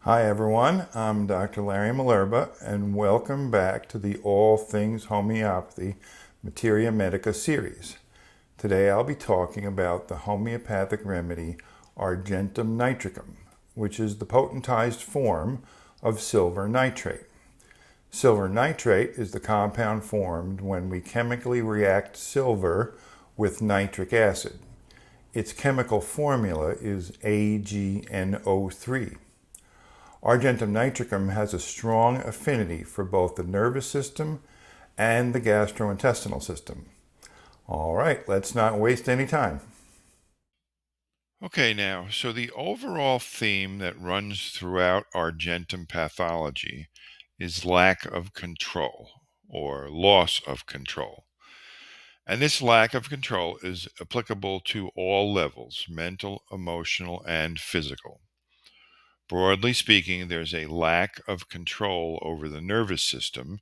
Hi everyone, I'm Dr. Larry Malerba and welcome back to the All Things Homeopathy Materia Medica series. Today I'll be talking about the homeopathic remedy Argentum Nitricum, which is the potentized form of silver nitrate. Silver nitrate is the compound formed when we chemically react silver with nitric acid. Its chemical formula is AgNO3. Argentum nitricum has a strong affinity for both the nervous system and the gastrointestinal system. All right, let's not waste any time. Okay, now, so the overall theme that runs throughout Argentum pathology is lack of control or loss of control. And this lack of control is applicable to all levels, mental, emotional, and physical. Broadly speaking, there's a lack of control over the nervous system,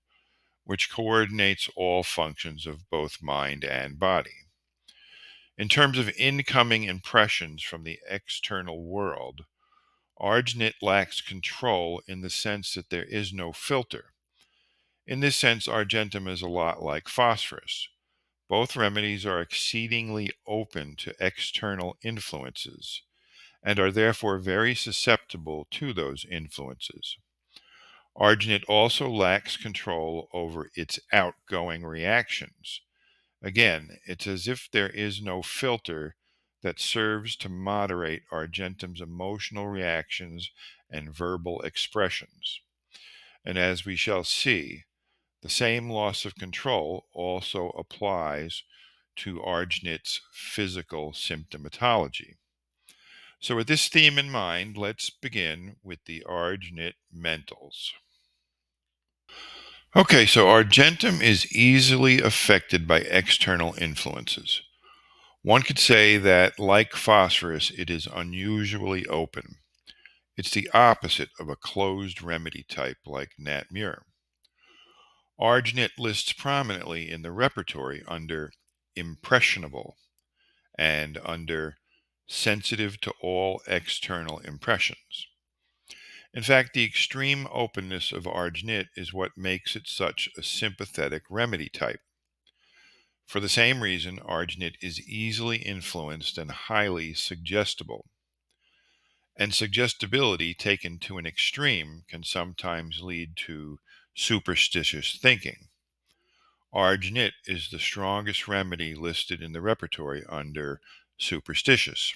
which coordinates all functions of both mind and body. In terms of incoming impressions from the external world, Arginate lacks control in the sense that there is no filter. In this sense, Argentum is a lot like phosphorus. Both remedies are exceedingly open to external influences and are therefore very susceptible to those influences. Arginate also lacks control over its outgoing reactions. Again, it's as if there is no filter that serves to moderate Argentum's emotional reactions and verbal expressions. And as we shall see, the same loss of control also applies to Arginate's physical symptomatology. So, with this theme in mind, let's begin with the Arginate mentals. Okay, so Argentum is easily affected by external influences. One could say that, like phosphorus, it is unusually open. It's the opposite of a closed remedy type like Nat Mure. Arginate lists prominently in the repertory under impressionable and under sensitive to all external impressions. In fact, the extreme openness of Arginate is what makes it such a sympathetic remedy type. For the same reason, Arginate is easily influenced and highly suggestible. And suggestibility taken to an extreme can sometimes lead to superstitious thinking. Arginate is the strongest remedy listed in the repertory under superstitious.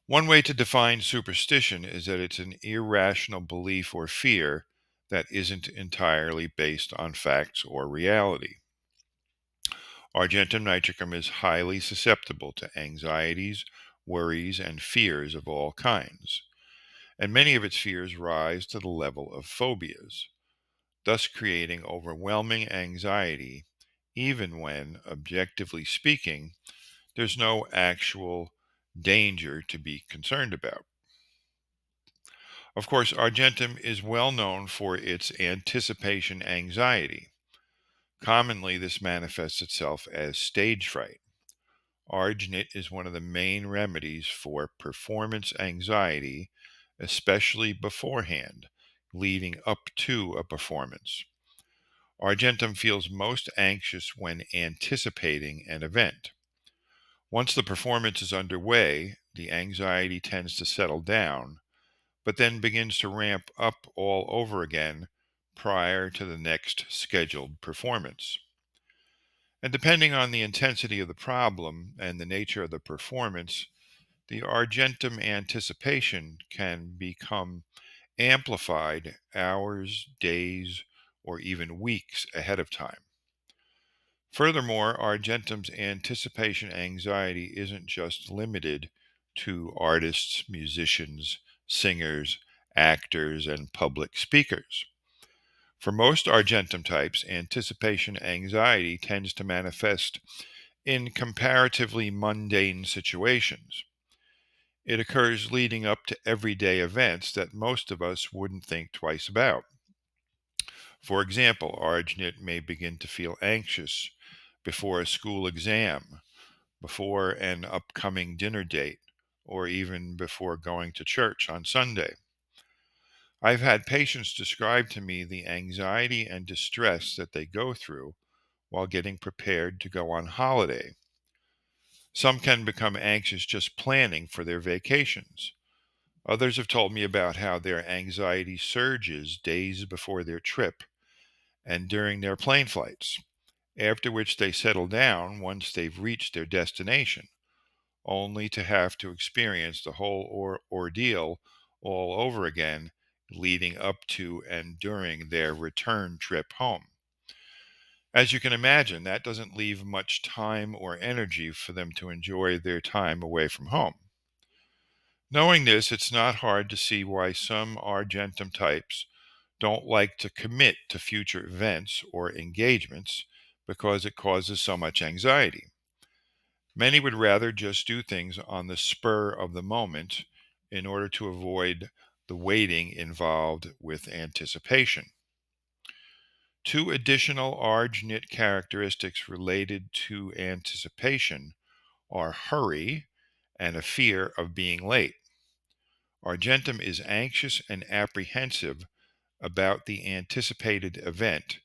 One way to define superstition is that it's an irrational belief or fear that isn't entirely based on facts or reality. Argentum nitricum is highly susceptible to anxieties, worries, and fears of all kinds, and many of its fears rise to the level of phobias, thus creating overwhelming anxiety, even when, objectively speaking, there's no actual danger to be concerned about. Of course, Argentum is well known for its anticipation anxiety. Commonly, this manifests itself as stage fright. Arginate is one of the main remedies for performance anxiety, especially beforehand, leading up to a performance. Argentum feels most anxious when anticipating an event. Once the performance is underway, the anxiety tends to settle down, but then begins to ramp up all over again prior to the next scheduled performance. And depending on the intensity of the problem and the nature of the performance, the Argentum anticipation can become amplified hours, days, or even weeks ahead of time. Furthermore, Argentum's anticipation anxiety isn't just limited to artists, musicians, singers, actors, and public speakers. For most Argentum types, anticipation anxiety tends to manifest in comparatively mundane situations. It occurs leading up to everyday events that most of us wouldn't think twice about. For example, Arginate may begin to feel anxious before a school exam, before an upcoming dinner date, or even before going to church on Sunday. I've had patients describe to me the anxiety and distress that they go through while getting prepared to go on holiday. Some can become anxious just planning for their vacations. Others have told me about how their anxiety surges days before their trip and during their plane flights, after which they settle down once they've reached their destination, only to have to experience the whole ordeal all over again leading up to and during their return trip home. As you can imagine, that doesn't leave much time or energy for them to enjoy their time away from home. Knowing this, it's not hard to see why some Argentum types don't like to commit to future events or engagements because it causes so much anxiety. Many would rather just do things on the spur of the moment in order to avoid the waiting involved with anticipation. Two additional Argnit characteristics related to anticipation are hurry and a fear of being late. Argentum is anxious and apprehensive about the anticipated event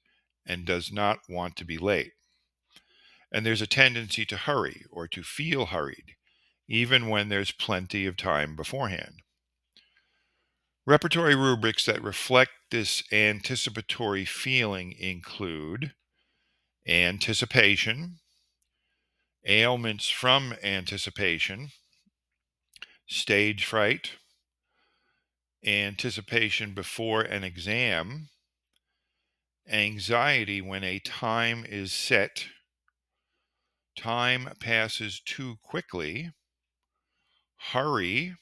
and does not want to be late. And there's a tendency to hurry or to feel hurried, even when there's plenty of time beforehand. Repertory rubrics that reflect this anticipatory feeling include anticipation, ailments from anticipation, stage fright, anticipation before an exam, anxiety when a time is set, time passes too quickly, hurry,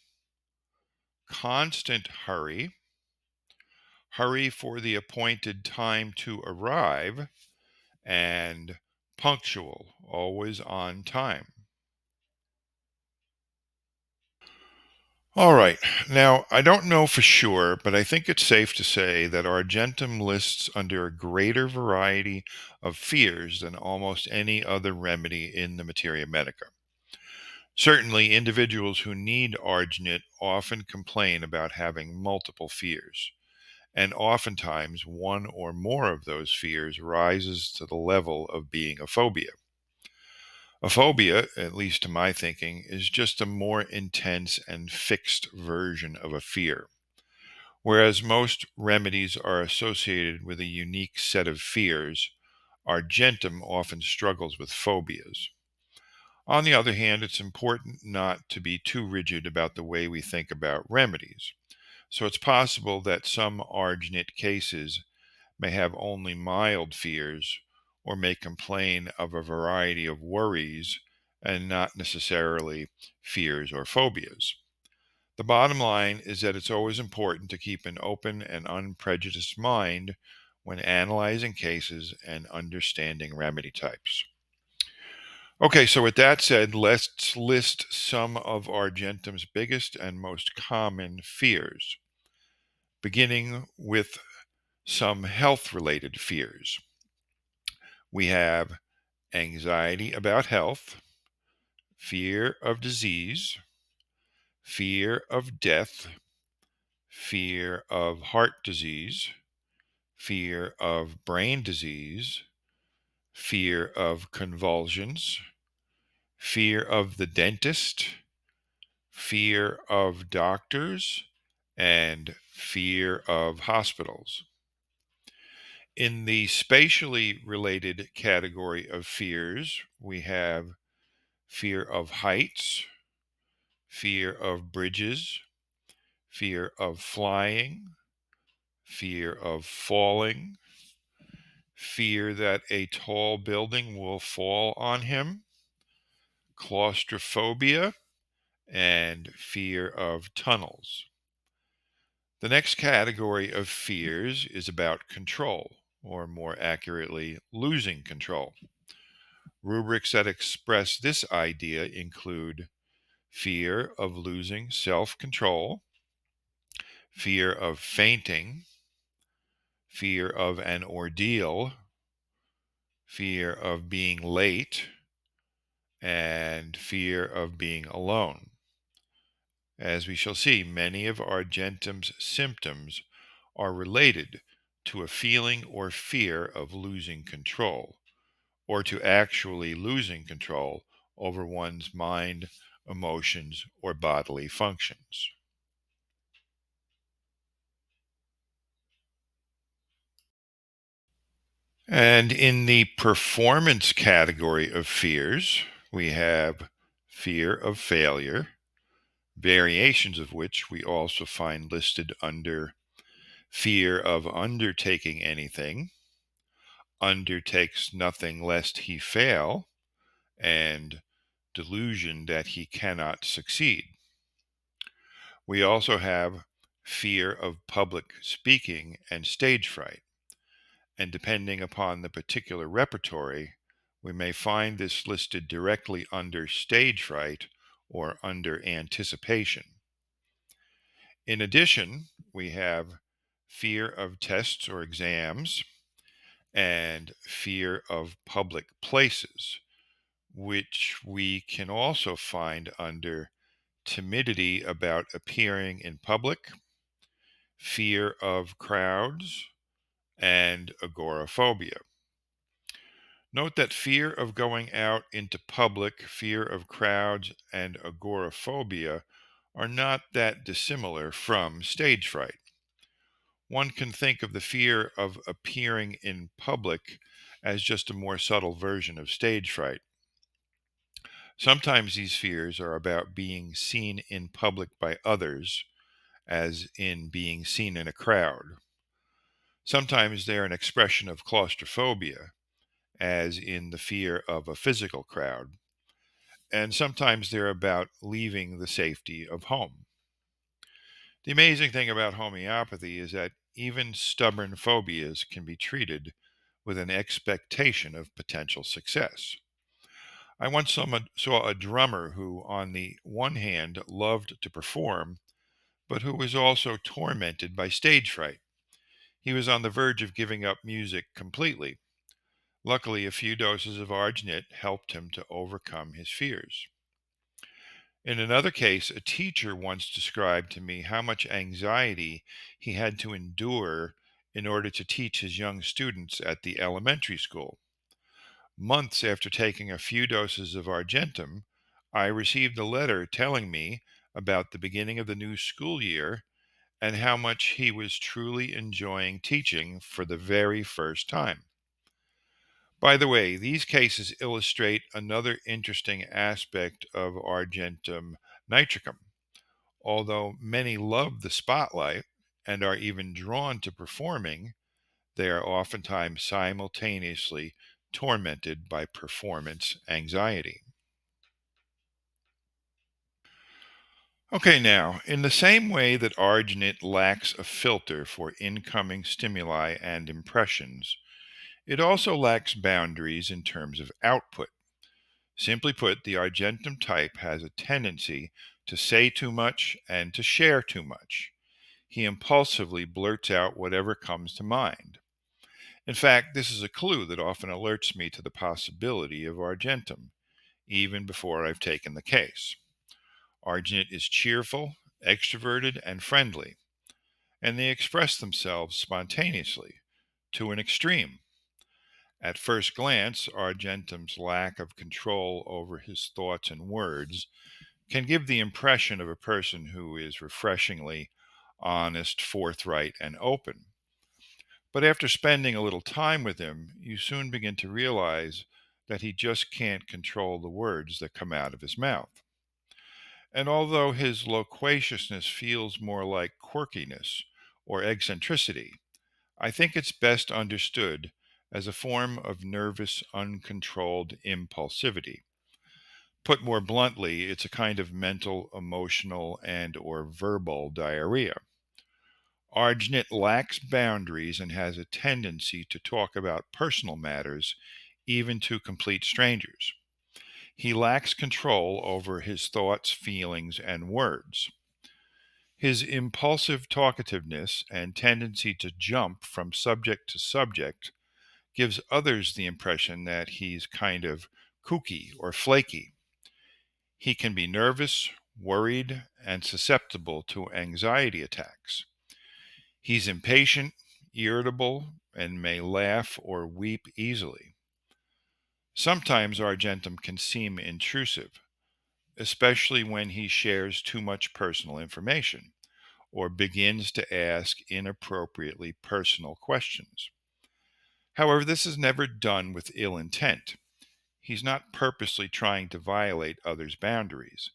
constant hurry, hurry for the appointed time to arrive, and punctual, always on time. All right, now I don't know for sure, but I think it's safe to say that Argentum lists under a greater variety of fears than almost any other remedy in the Materia Medica. Certainly, individuals who need Arginate often complain about having multiple fears, and oftentimes one or more of those fears rises to the level of being a phobia. A phobia, at least to my thinking, is just a more intense and fixed version of a fear. Whereas most remedies are associated with a unique set of fears, Argentum often struggles with phobias. On the other hand, it's important not to be too rigid about the way we think about remedies. So it's possible that some Arginate cases may have only mild fears or may complain of a variety of worries and not necessarily fears or phobias. The bottom line is that it's always important to keep an open and unprejudiced mind when analyzing cases and understanding remedy types. Okay, so with that said, let's list some of Argentum's biggest and most common fears, beginning with some health related fears. We have anxiety about health, fear of disease, fear of death, fear of heart disease, fear of brain disease, fear of convulsions, fear of the dentist, fear of doctors, and fear of hospitals. In the spatially related category of fears, we have fear of heights, fear of bridges, fear of flying, fear of falling, fear that a tall building will fall on him, claustrophobia, and fear of tunnels. The next category of fears is about control, or more accurately, losing control. Rubrics that express this idea include fear of losing self control, fear of fainting, fear of an ordeal, fear of being late, and fear of being alone. As we shall see, many of Argentum's symptoms are related to a feeling or fear of losing control, or to actually losing control over one's mind, emotions, or bodily functions. And in the performance category of fears, we have fear of failure, variations of which we also find listed under fear of undertaking anything, undertakes nothing lest he fail, and delusion that he cannot succeed. We also have fear of public speaking and stage fright. And depending upon the particular repertory, we may find this listed directly under stage fright or under anticipation. In addition, we have fear of tests or exams and fear of public places, which we can also find under timidity about appearing in public, fear of crowds, and agoraphobia. Note that fear of going out into public, fear of crowds, and agoraphobia are not that dissimilar from stage fright. One can think of the fear of appearing in public as just a more subtle version of stage fright. Sometimes these fears are about being seen in public by others, as in being seen in a crowd. Sometimes they're an expression of claustrophobia, as in the fear of a physical crowd. And sometimes they're about leaving the safety of home. The amazing thing about homeopathy is that even stubborn phobias can be treated with an expectation of potential success. I once saw a drummer who, on the one hand, loved to perform, but who was also tormented by stage fright. He was on the verge of giving up music completely. Luckily, a few doses of arginine helped him to overcome his fears. In another case, a teacher once described to me how much anxiety he had to endure in order to teach his young students at the elementary school. Months after taking a few doses of Argentum, I received a letter telling me about the beginning of the new school year and how much he was truly enjoying teaching for the very first time. By the way, these cases illustrate another interesting aspect of Argentum Nitricum. Although many love the spotlight and are even drawn to performing, they are oftentimes simultaneously tormented by performance anxiety. Okay, now, in the same way that arginate lacks a filter for incoming stimuli and impressions, it also lacks boundaries in terms of output. Simply put, the Argentum type has a tendency to say too much and to share too much. He impulsively blurts out whatever comes to mind. In fact, this is a clue that often alerts me to the possibility of Argentum, even before I've taken the case. Arginate is cheerful, extroverted, and friendly, and they express themselves spontaneously, to an extreme. At first glance, Argentum's lack of control over his thoughts and words can give the impression of a person who is refreshingly honest, forthright, and open. But after spending a little time with him, you soon begin to realize that he just can't control the words that come out of his mouth. And although his loquaciousness feels more like quirkiness or eccentricity, I think it's best understood as a form of nervous, uncontrolled impulsivity. Put more bluntly, it's a kind of mental, emotional, and or verbal diarrhea. Arginate lacks boundaries and has a tendency to talk about personal matters, even to complete strangers. He lacks control over his thoughts, feelings, and words. His impulsive talkativeness and tendency to jump from subject to subject gives others the impression that he's kind of kooky or flaky. He can be nervous, worried, and susceptible to anxiety attacks. He's impatient, irritable, and may laugh or weep easily. Sometimes Argentum can seem intrusive, especially when he shares too much personal information or begins to ask inappropriately personal questions. However, this is never done with ill intent. He's not purposely trying to violate others' boundaries.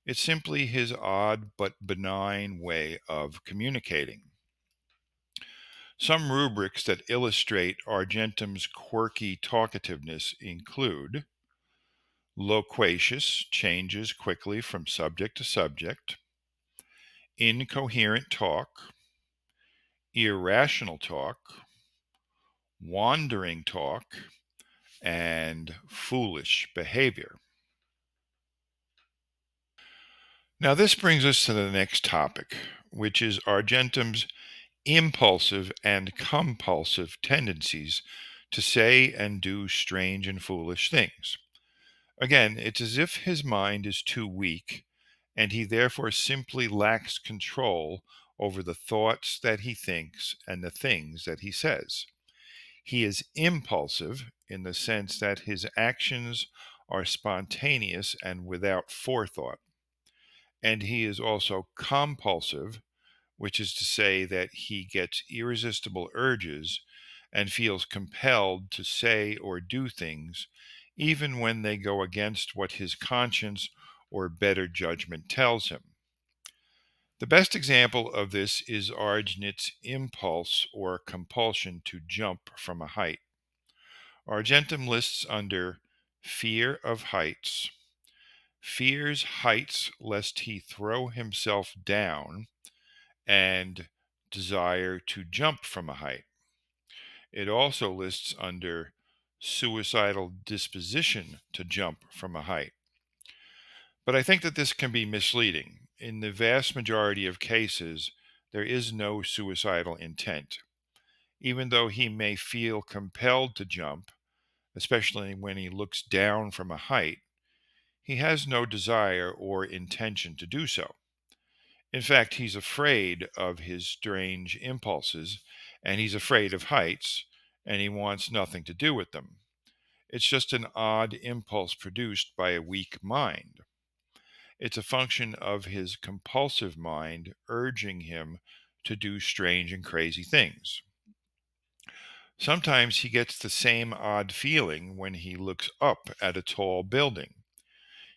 It's simply his odd but benign way of communicating. Some rubrics that illustrate Argentum's quirky talkativeness include loquacious, changes quickly from subject to subject, incoherent talk, irrational talk, wandering talk, and foolish behavior. Now, this brings us to the next topic, which is Argentum's impulsive and compulsive tendencies to say and do strange and foolish things. Again, it's as if his mind is too weak, and he therefore simply lacks control over the thoughts that he thinks and the things that he says. He is impulsive in the sense that his actions are spontaneous and without forethought. And he is also compulsive, which is to say that he gets irresistible urges and feels compelled to say or do things, even when they go against what his conscience or better judgment tells him. The best example of this is Argnit's impulse or compulsion to jump from a height. Argentum lists under fear of heights, fears heights lest he throw himself down, and desire to jump from a height. It also lists under suicidal disposition to jump from a height. But I think that this can be misleading. In the vast majority of cases, there is no suicidal intent. Even though he may feel compelled to jump, especially when he looks down from a height, he has no desire or intention to do so. In fact, he's afraid of his strange impulses, and he's afraid of heights, and he wants nothing to do with them. It's just an odd impulse produced by a weak mind. It's a function of his compulsive mind urging him to do strange and crazy things. Sometimes he gets the same odd feeling when he looks up at a tall building.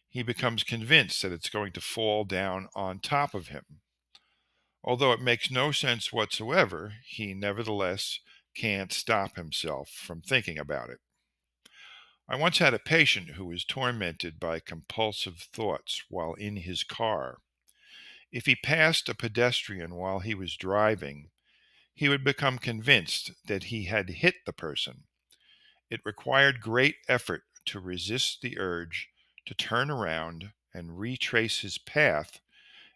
He becomes convinced that it's going to fall down on top of him. Although it makes no sense whatsoever, he nevertheless can't stop himself from thinking about it. I once had a patient who was tormented by compulsive thoughts while in his car. If he passed a pedestrian while he was driving, he would become convinced that he had hit the person. It required great effort to resist the urge to turn around and retrace his path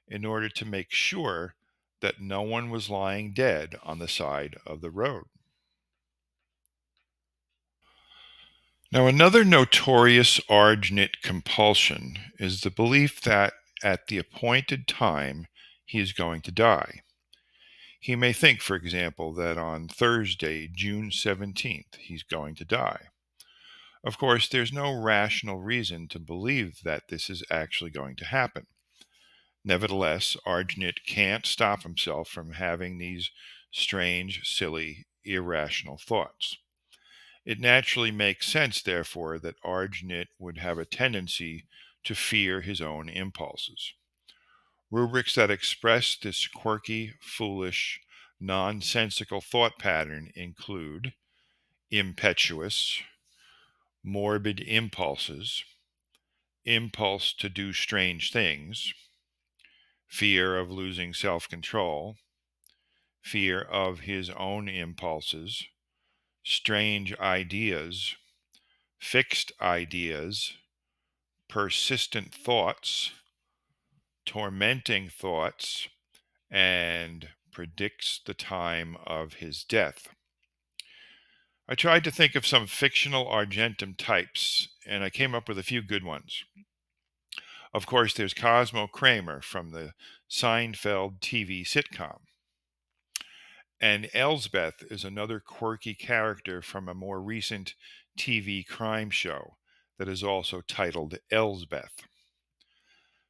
in order to make sure that no one was lying dead on the side of the road. Now, another notorious argnit compulsion is the belief that at the appointed time he is going to die. He may think, for example, that on Thursday, June 17th, he's going to die. Of course, there's no rational reason to believe that this is actually going to happen. Nevertheless, Argnit can't stop himself from having these strange, silly, irrational thoughts. It naturally makes sense, therefore, that Argnit would have a tendency to fear his own impulses. Rubrics that express this quirky, foolish, nonsensical thought pattern include impetuous, morbid impulses, impulse to do strange things, fear of losing self control, fear of his own impulses, strange ideas, fixed ideas, persistent thoughts, tormenting thoughts, and predicts the time of his death. I tried to think of some fictional Argentum types, and I came up with a few good ones. Of course, there's Cosmo Kramer from the Seinfeld TV sitcom. And Elsbeth is another quirky character from a more recent TV crime show that is also titled Elsbeth.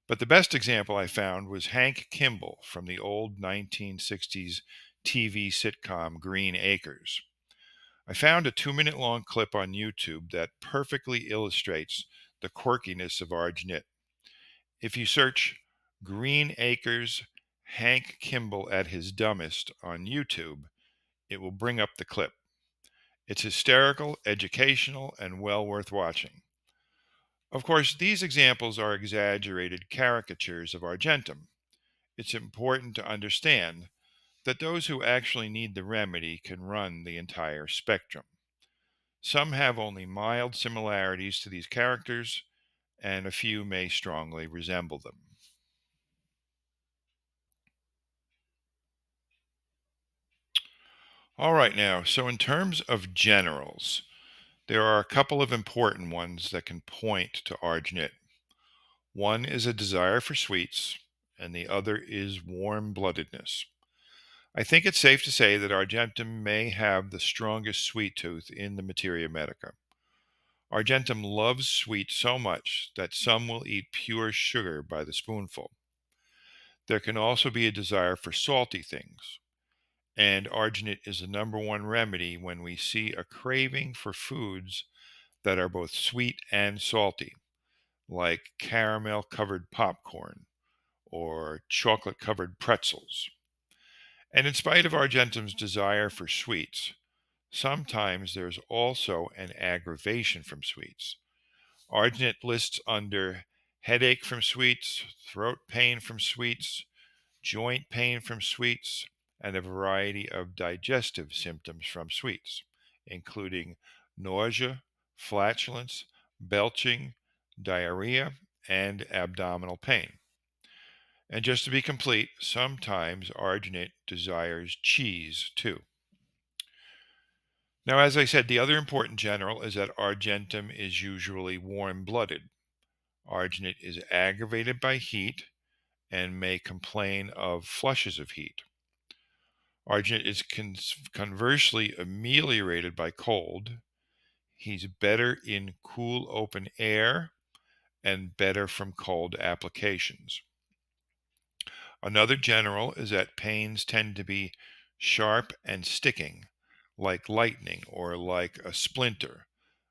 But the best example I found was Hank Kimball from the old 1960s TV sitcom Green Acres. I found a 2-minute long clip on YouTube that perfectly illustrates the quirkiness of Argnit. If you search Green Acres Hank Kimball at his dumbest on YouTube, it will bring up the clip. It's hysterical, educational, and well worth watching. Of course, these examples are exaggerated caricatures of Argentum. It's important to understand that those who actually need the remedy can run the entire spectrum. Some have only mild similarities to these characters, and a few may strongly resemble them. All right, now, so in terms of generals, there are a couple of important ones that can point to Argnit. One is a desire for sweets, and the other is warm bloodedness. I think it's safe to say that Argentum may have the strongest sweet tooth in the Materia Medica. Argentum loves sweet so much that some will eat pure sugar by the spoonful. There can also be a desire for salty things, and arginate is the number one remedy when we see a craving for foods that are both sweet and salty, like caramel covered popcorn or chocolate covered pretzels. And in spite of Argentum's desire for sweets, sometimes there's also an aggravation from sweets. Arginate lists under headache from sweets, throat pain from sweets, joint pain from sweets, and a variety of digestive symptoms from sweets, including nausea, flatulence, belching, diarrhea, and abdominal pain. And just to be complete, sometimes arginate desires cheese too. Now, as I said, the other important general is that argentum is usually warm blooded. Arginate is aggravated by heat and may complain of flushes of heat. Arginate is conversely ameliorated by cold. He's better in cool open air and better from cold applications. Another general is that pains tend to be sharp and sticking, like lightning or like a splinter,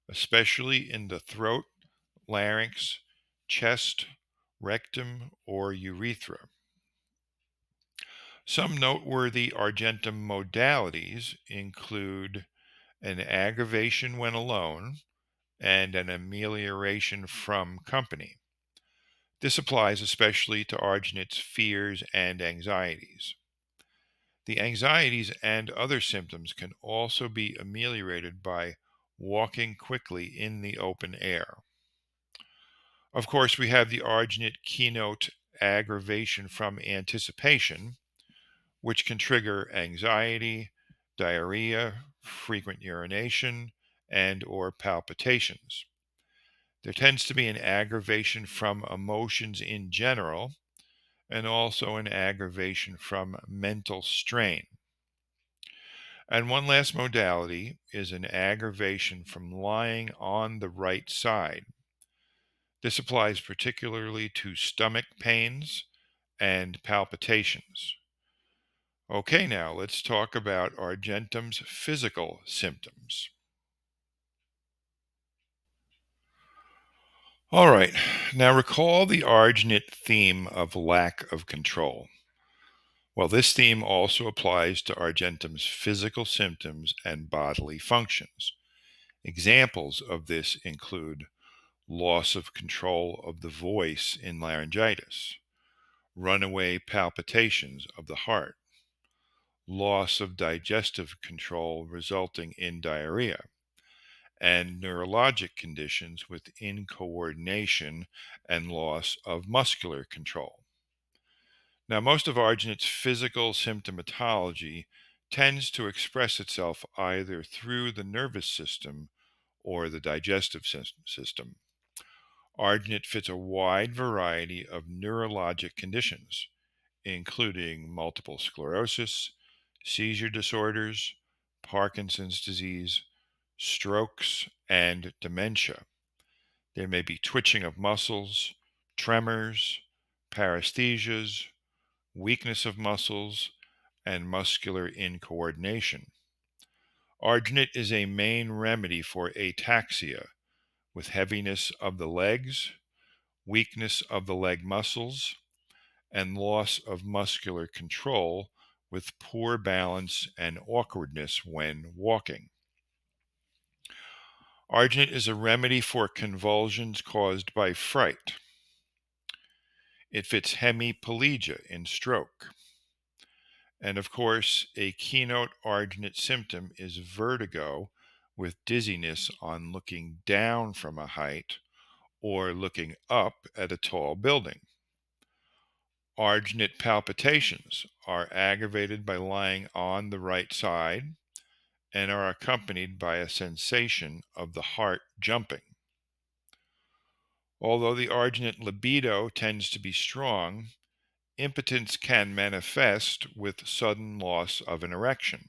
especially in the throat, larynx, chest, rectum, or urethra. Some noteworthy argentum modalities include an aggravation when alone and an amelioration from company. This applies especially to arginate's fears and anxieties. The anxieties and other symptoms can also be ameliorated by walking quickly in the open air. Of course, we have the arginate keynote aggravation from anticipation, which can trigger anxiety, diarrhea, frequent urination, and or palpitations. There tends to be an aggravation from emotions in general and also an aggravation from mental strain. And one last modality is an aggravation from lying on the right side. This applies particularly to stomach pains and palpitations. Okay, now let's talk about argentum's physical symptoms. All right, now recall the arginate theme of lack of control. Well, this theme also applies to argentum's physical symptoms and bodily functions. Examples of this include loss of control of the voice in laryngitis, runaway palpitations of the heart, loss of digestive control resulting in diarrhea, and neurologic conditions with incoordination and loss of muscular control. Now, most of arginate's physical symptomatology tends to express itself either through the nervous system or the digestive system. Arginate fits a wide variety of neurologic conditions, including multiple sclerosis, seizure disorders, Parkinson's disease, strokes, and dementia. There may be twitching of muscles, tremors, paresthesias, weakness of muscles, and muscular incoordination. Arginate is a main remedy for ataxia, with heaviness of the legs, weakness of the leg muscles, and loss of muscular control with poor balance and awkwardness when walking. Arginate is a remedy for convulsions caused by fright. It fits hemiplegia in stroke. And of course, a keynote arginate symptom is vertigo with dizziness on looking down from a height or looking up at a tall building. Arginate palpitations are aggravated by lying on the right side and are accompanied by a sensation of the heart jumping. Although the arginate libido tends to be strong, impotence can manifest with sudden loss of an erection.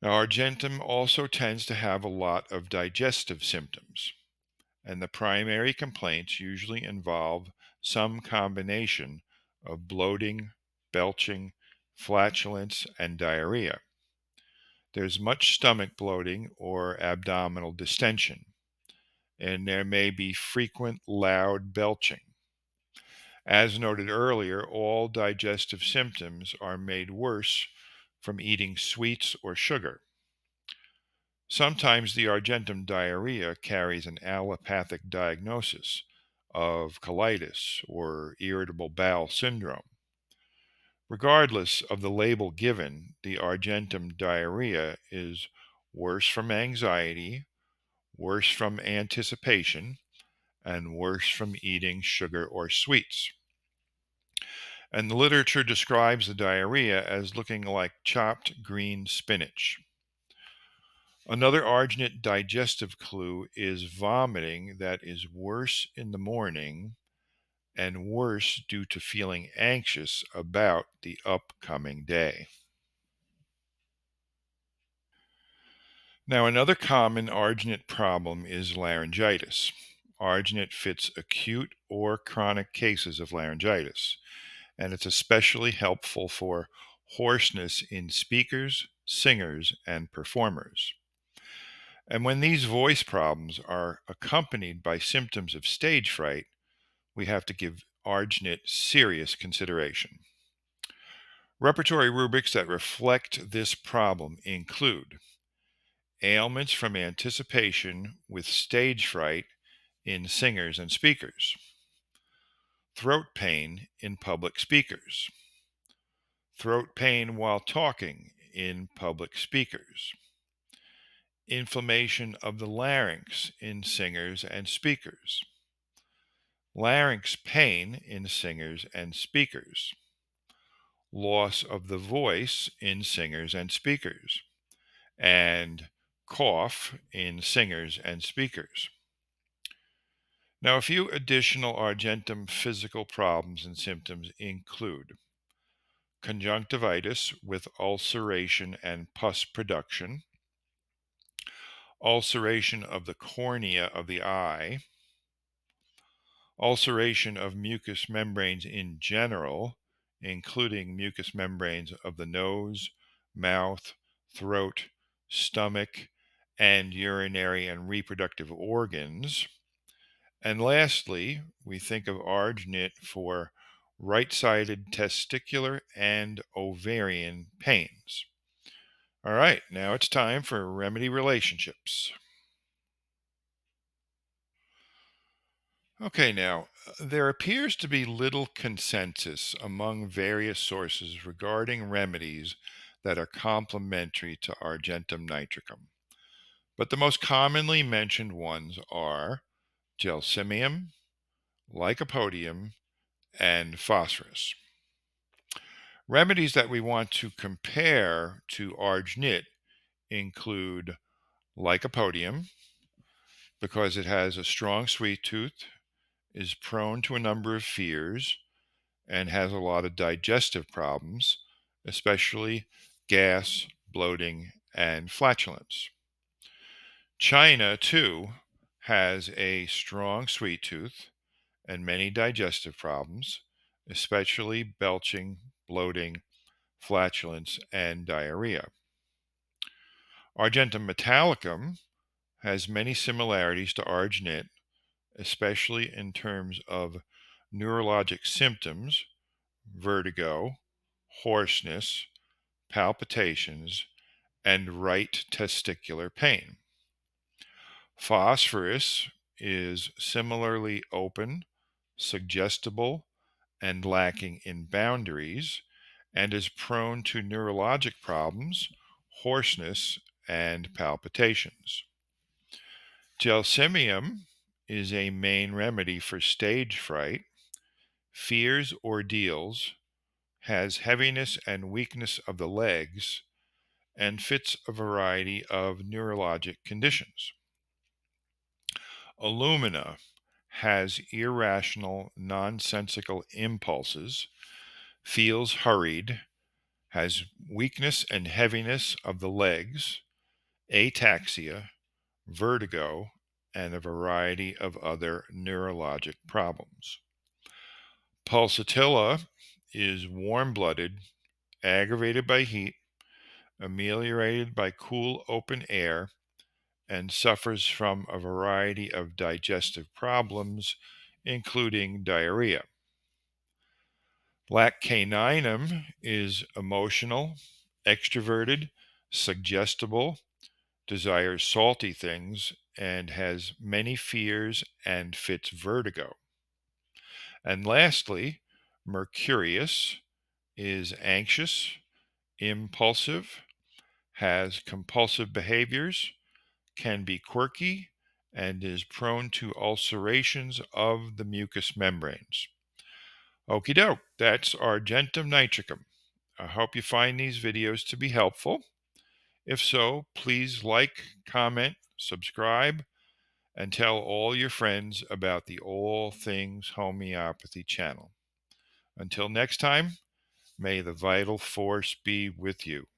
Now, argentum also tends to have a lot of digestive symptoms, and the primary complaints usually involve some combination of bloating, belching, flatulence, and diarrhea. There's much stomach bloating or abdominal distension, and there may be frequent loud belching. As noted earlier, all digestive symptoms are made worse from eating sweets or sugar. Sometimes the argentum diarrhea carries an allopathic diagnosis of colitis or irritable bowel syndrome. Regardless of the label given, the argentum diarrhea is worse from anxiety, worse from anticipation, and worse from eating sugar or sweets. And the literature describes the diarrhea as looking like chopped green spinach. Another arginate digestive clue is vomiting that is worse in the morning and worse due to feeling anxious about the upcoming day. Now, another common arginate problem is laryngitis. Arginate fits acute or chronic cases of laryngitis, and it's especially helpful for hoarseness in speakers, singers, and performers. And when these voice problems are accompanied by symptoms of stage fright, we have to give arginate serious consideration. Repertory rubrics that reflect this problem include ailments from anticipation with stage fright in singers and speakers, throat pain in public speakers, throat pain while talking in public speakers, inflammation of the larynx in singers and speakers, larynx pain in singers and speakers, loss of the voice in singers and speakers, and cough in singers and speakers. Now, a few additional argentum physical problems and symptoms include conjunctivitis with ulceration and pus production, ulceration of the cornea of the eye, ulceration of mucous membranes in general, including mucous membranes of the nose, mouth, throat, stomach, and urinary and reproductive organs. And lastly, we think of arginate for right sided testicular and ovarian pains. All right, now it's time for remedy relationships. Okay, now, there appears to be little consensus among various sources regarding remedies that are complementary to Argentum nitricum. But the most commonly mentioned ones are gelsemium, lycopodium, and phosphorus. Remedies that we want to compare to arginate include lycopodium, because it has a strong sweet tooth, is prone to a number of fears, and has a lot of digestive problems, especially gas, bloating, and flatulence. China, too, has a strong sweet tooth and many digestive problems, especially belching, bloating, flatulence, and diarrhea. Argentum metallicum has many similarities to arginate, especially in terms of neurologic symptoms, vertigo, hoarseness, palpitations, and right testicular pain. Phosphorus is similarly open, suggestible, and lacking in boundaries, and is prone to neurologic problems, hoarseness, and palpitations. Gelsemium is a main remedy for stage fright, fears ordeals, has heaviness and weakness of the legs, and fits a variety of neurologic conditions. Alumina has irrational, nonsensical impulses, feels hurried, has weakness and heaviness of the legs, ataxia, vertigo, and a variety of other neurologic problems. Pulsatilla is warm blooded, aggravated by heat, ameliorated by cool open air, and suffers from a variety of digestive problems, including diarrhea. Laccaninum is emotional, extroverted, suggestible, desires salty things, and has many fears and fits vertigo. And lastly, Mercurius is anxious, impulsive, has compulsive behaviors, can be quirky, and is prone to ulcerations of the mucous membranes. Okie doke, that's Argentum Nitricum. I hope you find these videos to be helpful. If so, please like, comment, subscribe, and tell all your friends about the All Things Homeopathy channel. Until next time, may the vital force be with you.